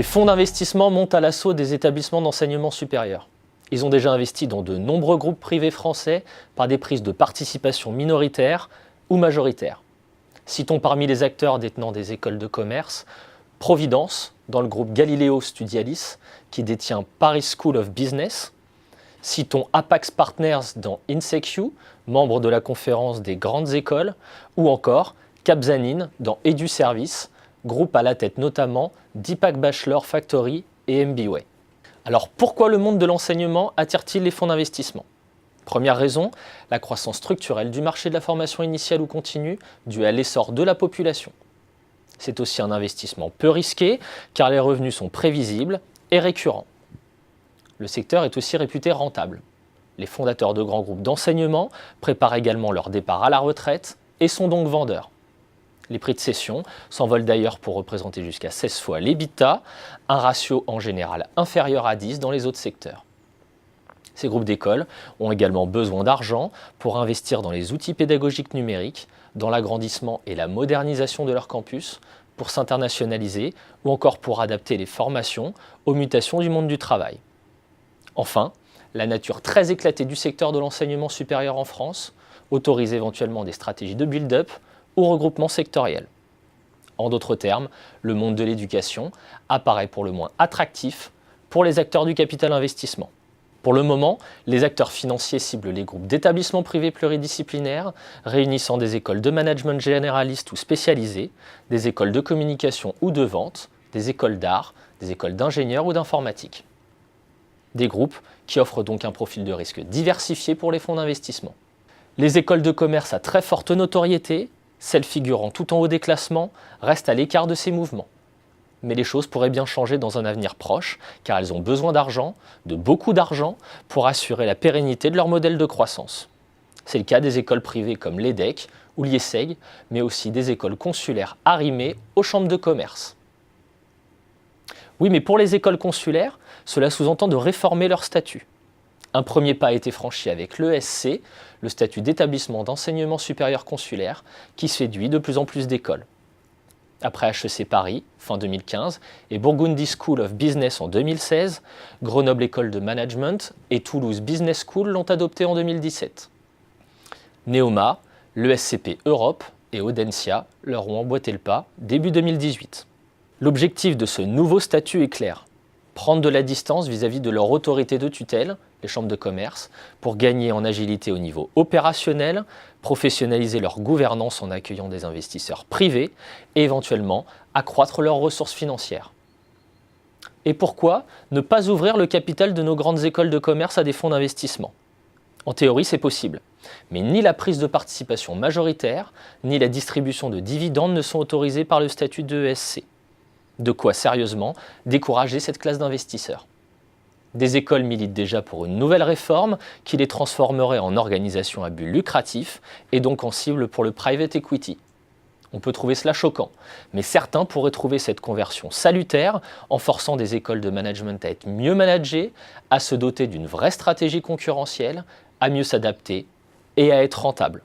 Les fonds d'investissement montent à l'assaut des établissements d'enseignement supérieur. Ils ont déjà investi dans de nombreux groupes privés français par des prises de participation minoritaires ou majoritaires. Citons parmi les acteurs détenant des écoles de commerce, Providence, dans le groupe Galileo Studialis, qui détient Paris School of Business. Citons Apax Partners dans INSECU, membre de la conférence des grandes écoles, ou encore Capzanine dans EduService, groupe à la tête notamment d'Ipac Bachelor Factory et MBWay. Alors pourquoi le monde de l'enseignement attire-t-il les fonds d'investissement? Première raison, la croissance structurelle du marché de la formation initiale ou continue due à l'essor de la population. C'est aussi un investissement peu risqué car les revenus sont prévisibles et récurrents. Le secteur est aussi réputé rentable. Les fondateurs de grands groupes d'enseignement préparent également leur départ à la retraite et sont donc vendeurs. Les prix de cession s'envolent d'ailleurs pour représenter jusqu'à 16 fois l'EBITDA, un ratio en général inférieur à 10 dans les autres secteurs. Ces groupes d'écoles ont également besoin d'argent pour investir dans les outils pédagogiques numériques, dans l'agrandissement et la modernisation de leur campus, pour s'internationaliser ou encore pour adapter les formations aux mutations du monde du travail. Enfin, la nature très éclatée du secteur de l'enseignement supérieur en France autorise éventuellement des stratégies de build-up ou regroupement sectoriel. En d'autres termes, le monde de l'éducation apparaît pour le moins attractif pour les acteurs du capital investissement. Pour le moment, les acteurs financiers ciblent les groupes d'établissements privés pluridisciplinaires réunissant des écoles de management généralistes ou spécialisées, des écoles de communication ou de vente, des écoles d'art, des écoles d'ingénieurs ou d'informatique. Des groupes qui offrent donc un profil de risque diversifié pour les fonds d'investissement. Les écoles de commerce à très forte notoriété, celles figurant tout en haut des classements, restent à l'écart de ces mouvements. Mais les choses pourraient bien changer dans un avenir proche, car elles ont besoin d'argent, de beaucoup d'argent, pour assurer la pérennité de leur modèle de croissance. C'est le cas des écoles privées comme l'EDEC ou l'IESEG, mais aussi des écoles consulaires arrimées aux chambres de commerce. Oui, mais pour les écoles consulaires, cela sous-entend de réformer leur statut. Un premier pas a été franchi avec l'ESC, le statut d'établissement d'enseignement supérieur consulaire, qui séduit de plus en plus d'écoles. Après HEC Paris, fin 2015, et Burgundy School of Business en 2016, Grenoble École de Management et Toulouse Business School l'ont adopté en 2017. Neoma, l'ESCP Europe et Audencia leur ont emboîté le pas début 2018. L'objectif de ce nouveau statut est clair. Prendre de la distance vis-à-vis de leur autorité de tutelle, les chambres de commerce, pour gagner en agilité au niveau opérationnel, professionnaliser leur gouvernance en accueillant des investisseurs privés et éventuellement accroître leurs ressources financières. Et pourquoi ne pas ouvrir le capital de nos grandes écoles de commerce à des fonds d'investissement? En théorie, c'est possible, mais ni la prise de participation majoritaire, ni la distribution de dividendes ne sont autorisés par le statut de ESC. De quoi sérieusement décourager cette classe d'investisseurs. Des écoles militent déjà pour une nouvelle réforme qui les transformerait en organisations à but lucratif et donc en cible pour le private equity. On peut trouver cela choquant, mais certains pourraient trouver cette conversion salutaire en forçant des écoles de management à être mieux managées, à se doter d'une vraie stratégie concurrentielle, à mieux s'adapter et à être rentables.